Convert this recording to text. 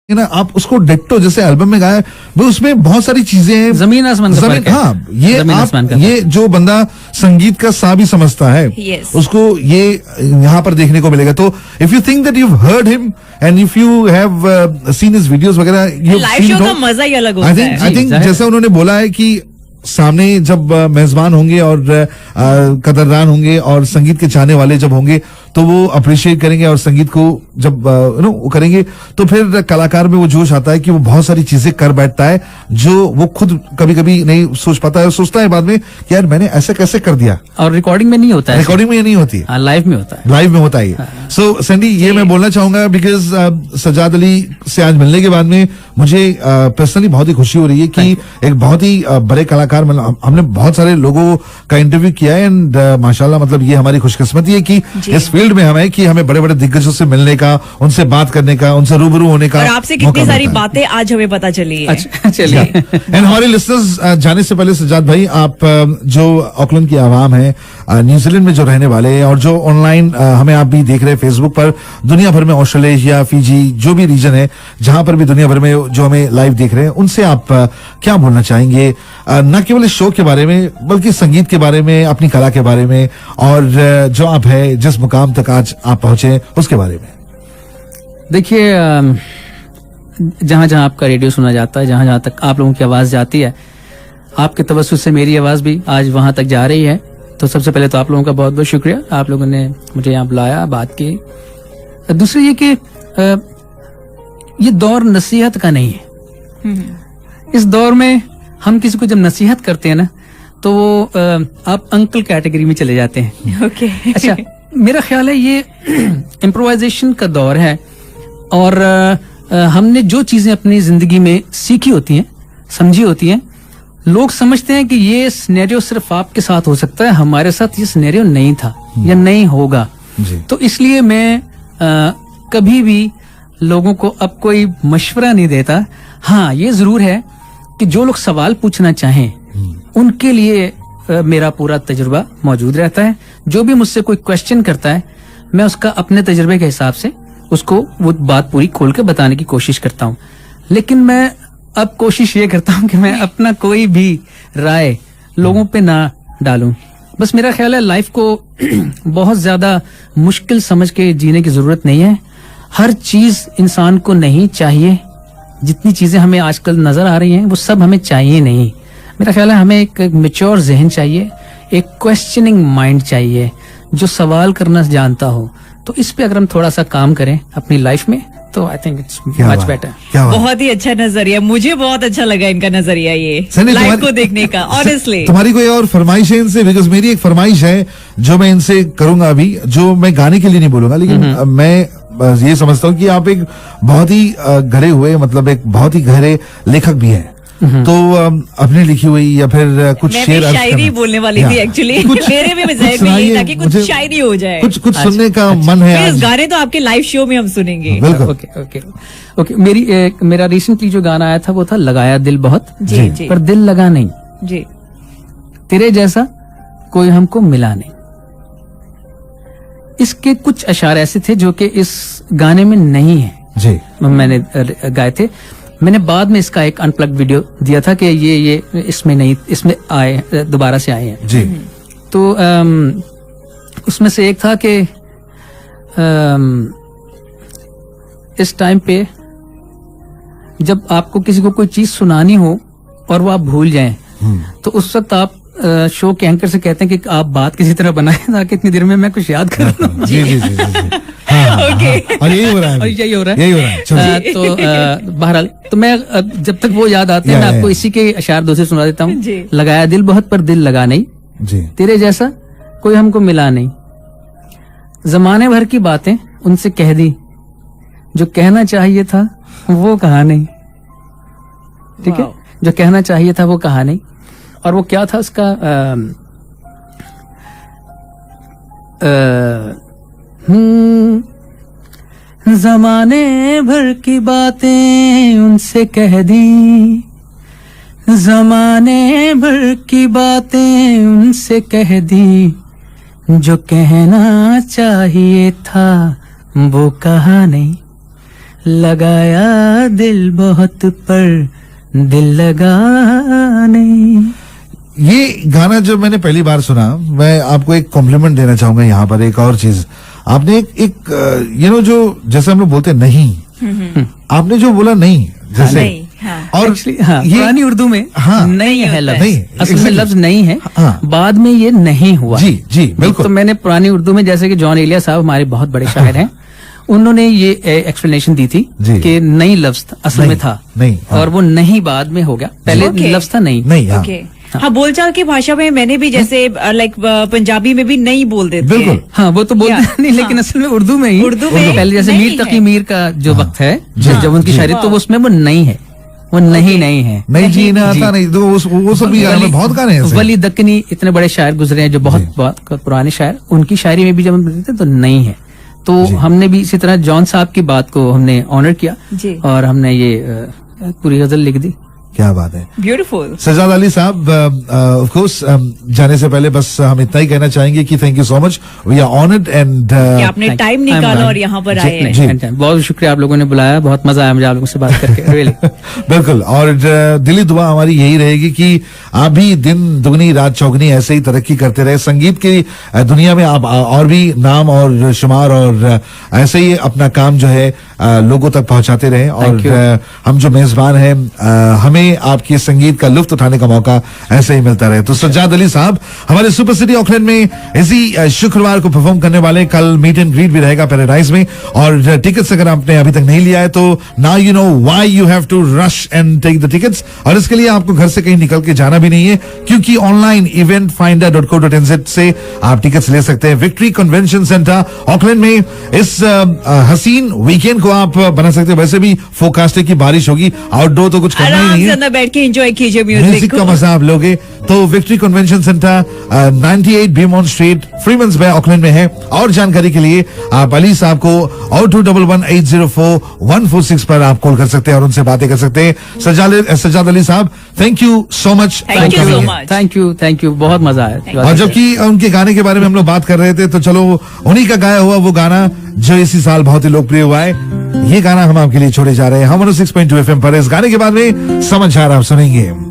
ना आप उसको डिट्टो जैसे एल्बम में गाया वो उसमें बहुत सारी चीजें हैं। जमीन आसमान का फर्क है। हाँ, ये जमीन आप आसमान का ये जो बंदा संगीत का सा भी समझता है Yes. उसको ये यहाँ पर देखने को मिलेगा। तो if you think that you heard him and if you have seen his videos वगैरह, लाइव शो का मजा ही अलग होता है। आई थिंक जाहिर जैसा उन्होंने बोला है कि सामने जब मेजबान होंगे और कदरदान होंगे और संगीत के चाहने वाले जब होंगे तो वो अप्रिशिएट करेंगे और संगीत को जब वो करेंगे तो फिर कलाकार में वो जोश आता है कि वो बहुत सारी चीजें कर बैठता है जो वो खुद कभी कभी नहीं सोच पाता है और सोचता है बाद में कि यार मैंने ऐसे कैसे कर दिया। और रिकॉर्डिंग में नहीं होता है, रिकॉर्डिंग में ये नहीं होती, लाइव में होता है। लाइव में होता है। सो सैंडी, ये मैं बोलना चाहूंगा बिकॉज सज्जाद अली से आज मिलने के बाद में मुझे पर्सनली बहुत ही खुशी हो रही है कि एक बहुत ही बड़े कलाकार, मतलब हमने बहुत सारे लोगों का इंटरव्यू किया है एंड माशाल्लाह मतलब ये हमारी खुशकिस्मती है कि इस फील्ड में हमें बड़े बड़े दिग्गजों से मिलने का, उनसे बात करने का, उनसे रूबरू होने का और आपसे कितनी सारी बातें आज हमें पता चली है। अच्छा, चलिए। एंड हमारे लिसनर्स, जाने से पहले सज्जाद भाई, आप जो ऑकलैंड की आवाम है, न्यूजीलैंड में जो रहने वाले हैं और जो ऑनलाइन हमें आप भी देख रहे हैं फेसबुक पर, दुनिया भर में, ऑस्ट्रेलिया, फिजी, जो भी रीजन है जहां पर भी दुनिया भर में जो हमें लाइव देख रहे हैं, उनसे आप क्या बोलना चाहेंगे, न केवल इस शो के बारे में बल्कि संगीत के बारे में, अपनी कला के बारे में और जो आप है जिस मुकाम तक आज आप पहुंचे उसके बारे में? देखिए, जहां जहां आपका रेडियो सुना जाता है, जहां जहां तक आप लोगों की आवाज जाती है, आपके तवज्जुह से मेरी आवाज भी आज वहां तक जा रही है। तो सबसे पहले तो आप लोगों का बहुत बहुत शुक्रिया, आप लोगों ने मुझे यहाँ बुलाया, बात की। दूसरी ये कि ये दौर नसीहत का नहीं है। इस दौर में हम किसी को जब नसीहत करते हैं ना तो वो आप अंकल कैटेगरी में चले जाते हैं। ओके। अच्छा, मेरा ख्याल है ये इम्प्रोवाइजेशन का दौर है और हमने जो चीजें अपनी जिंदगी में सीखी होती हैं, समझी होती हैं, लोग समझते हैं कि ये सिनेरियो सिर्फ आपके साथ हो सकता है, हमारे साथ ये सिनेरियो नहीं था या नहीं होगा जी। तो इसलिए मैं कभी भी लोगों को अब कोई मशवरा नहीं देता। हाँ, ये जरूर है कि जो लोग सवाल पूछना चाहें उनके लिए मेरा पूरा तजुर्बा मौजूद रहता है। जो भी मुझसे कोई क्वेश्चन करता है मैं उसका अपने तजुर्बे के हिसाब से उसको वो बात पूरी खोल के बताने की कोशिश करता हूँ। लेकिन मैं अब कोशिश ये करता हूँ कि मैं अपना कोई भी राय लोगों पे ना डालूं। बस मेरा ख्याल है लाइफ को बहुत ज्यादा मुश्किल समझ के जीने की जरूरत नहीं है। हर चीज इंसान को नहीं चाहिए। जितनी चीजें हमें आजकल नजर आ रही हैं वो सब हमें चाहिए नहीं। मेरा ख्याल है हमें एक मैच्योर जहन चाहिए, एक क्वेश्चनिंग माइंड चाहिए जो सवाल करना जानता हो। तो इस पे अगर हम थोड़ा सा काम करें अपनी लाइफ में तो I think it's much better. बहुत ही अच्छा नजरिया, मुझे बहुत अच्छा लगा इनका नजरिया, ये सनी, लाइफ को देखने का। ऑनेस्टली तुम्हारी कोई और फरमाइश है इनसे? बिकॉज मेरी एक फरमाइश है जो मैं इनसे करूंगा अभी, जो मैं गाने के लिए नहीं बोलूंगा, लेकिन मैं ये समझता हूँ कि आप एक बहुत ही गहरे हुए, मतलब एक बहुत ही गहरे लेखक भी हैं। तो अपनी लिखी हुई या फिर कुछ मैं शेर भी शायरी बोलने वाली थी एक्चुअली। मेरे भी मिजाज में यही था कि कुछ शायरी हो जाए, कुछ सुनने का मन है इस आज। गाने तो आपके लाइव शो में हम सुनेंगे। बिल्कुल। Okay okay okay. मेरा रिसेंटली जो गाना आया था वो था लगाया दिल बहुत, जी जी पर दिल लगा नहीं, जी। तेरे जैसा कोई हमको मिला नहीं। इसके कुछ अशार ऐसे थे जो कि इस गाने में नहीं है, जी। मैंने गाए थे। मैंने बाद में इसका एक अनप्लग्ड वीडियो दिया था कि ये इसमें नहीं, इसमें आए, दोबारा से आए हैं जी। तो उसमें से एक था कि इस टाइम पे जब आपको किसी को कोई चीज सुनानी हो और वो आप भूल जाएं तो उस वक्त आप शो के एंकर से कहते हैं कि आप बात किसी तरह बनाएं ताकि इतनी देर में मैं कुछ याद कर लूं। जी जी जी जी। हाँ, ओके। और यही हो रहा है और अभी। यही हो रहा है, यही हो रहा है। चलो। तो बहरहाल तो मैं जब तक वो याद आते हैं मैं आपको इसी के अशार दूसरे सुना देता हूँ। जी। लगाया दिल बहुत पर दिल लगा नहीं, जी। तेरे जैसा कोई हमको मिला नहीं। जमाने भर की बातें उनसे कह दी, जो कहना चाहिए था वो कहा नहीं। ठीक है, जो कहना चाहिए था वो कहा नहीं। और वो क्या था उसका जमाने भर की बातें उनसे कह दी, जमाने भर की बातें उनसे कह दी, जो कहना चाहिए था वो कहा नहीं। लगाया दिल बहुत पर दिल लगाने। ये गाना जब मैंने पहली बार सुना, मैं आपको एक कॉम्प्लीमेंट देना चाहूंगा यहाँ पर। एक और चीज आपने एक यू नो जो जैसे हम लोग बोलते हैं नहीं, आपने जो बोला नहीं जैसे नहीं, हाँ। और Actually, हाँ, ये पुरानी उर्दू में हाँ, नहीं है लफ्ज, नहीं, असल में exactly. लफ्ज नहीं है, हाँ। बाद में ये नहीं हुआ। जी जी बिल्कुल। तो मैंने पुरानी उर्दू में, जैसे कि जॉन एलिया साहब हमारे बहुत बड़े शायर हैं, उन्होंने ये एक्सप्लेनेशन दी थी जी। कि नहीं लफ्ज असल नहीं, में था, नहीं, हाँ। और वो नहीं बाद में हो गया, पहले Okay. लफ्ज था नहीं। नहीं हाँ ओके हाँ, बोलचाल की भाषा में मैंने भी जैसे लाइक पंजाबी में भी नहीं बोल देते बिल्कुल। हैं। हाँ, वो तो बोलते या, नहीं, लेकिन हाँ। असल में उर्दू में ही, उर्दू में पहले जैसे नहीं मीर तकी है। मीर का जो वक्त है, जब उनकी जी। शायरी, तो उसमें वो नहीं है, वो नहीं नहीं है। नहीं जी ना जी। आता नहीं, तो वो सब भी गाने में बहुत गाने हैं ऐसे। वली दक्कनी, इतने बड़े शायर गुजरे हैं जो बहुत बहुत पुराने शायर, उनकी शायरी में भी जब हम देखते तो नहीं है। तो हमने भी इसी तरह जॉन साहब की बात को हमने ऑनर किया जी। और हमने ये पूरी गजल लिख दी। क्या बात है। ब्यूटीफुल। सजाद अली साहब, ऑफ कोर्स जाने से पहले बस हम इतना ही कहना चाहेंगे कि thank you so much, we are honoured and कि आपने टाइम निकाला और यहाँ पर आए हैं। जी। बहुत शुक्रिया, आप लोगों ने बुलाया, बहुत मजा आया मुझे आप लोगों से बात करके, रियली। बिल्कुल। और दिली दुआ हमारी यही रहेगी कि आप भी दिन दुगनी रात चौगनी ऐसे ही तरक्की करते रहे, संगीत की दुनिया में आप और भी नाम और शुमार और ऐसे ही अपना काम जो है लोगों तक पहुंचाते रहे। और हम जो मेजबान हैं, हमें आपके संगीत का लुत्फ उठाने का मौका ऐसे ही मिलता रहे। तो सज्जाद अली साहब हमारे सुपर सिटी ऑकलैंड में इसी शुक्रवार को परफॉर्म करने वाले, कल मीट एंड ग्रीट भी रहेगा पैराडाइज में। और टिकट्स अगर आपने अभी तक नहीं लिया है तो now you know why you have to rush and take the tickets. और इसके लिए आपको घर से कहीं निकल के जाना भी नहीं है, क्योंकि ऑनलाइन eventfinder.co.nz से आप टिकट्स ले सकते हैं। विक्ट्री कन्वेंशन सेंटर ऑकलैंड में इस हसीन वीकेंड को आप बना सकते हैं। वैसे भी फोरकास्ट है कि बारिश होगी, आउटडोर तो कुछ करना ही आराम नहीं से है, अंदर बैठ के एंजॉय कीजिए म्यूजिक म्यूजिक का मजा आप लोगे। तो विक्ट्री कन्वेंशन सेंटर 98 बीमॉन स्ट्रीट फ्रीमंस बे ऑकलैंड में है। और जानकारी के लिए आप अली साहब को 0211804146 पर आप कॉल कर सकते हैं और उनसे बातें कर सकते हैं। सज्जाद अली साहब, thank you so much. Thank you so much. Thank you, बहुत मजा आया। और जबकि उनके गाने के बारे में हम लोग बात कर रहे थे, तो चलो उन्हीं का गाया हुआ वो गाना जो इसी साल बहुत ही लोकप्रिय हुआ है, ये गाना हम आपके लिए छोड़े जा रहे हैं हम 106.2 FM पर। इस गाने के बाद में समाचार आप सुनेंगे।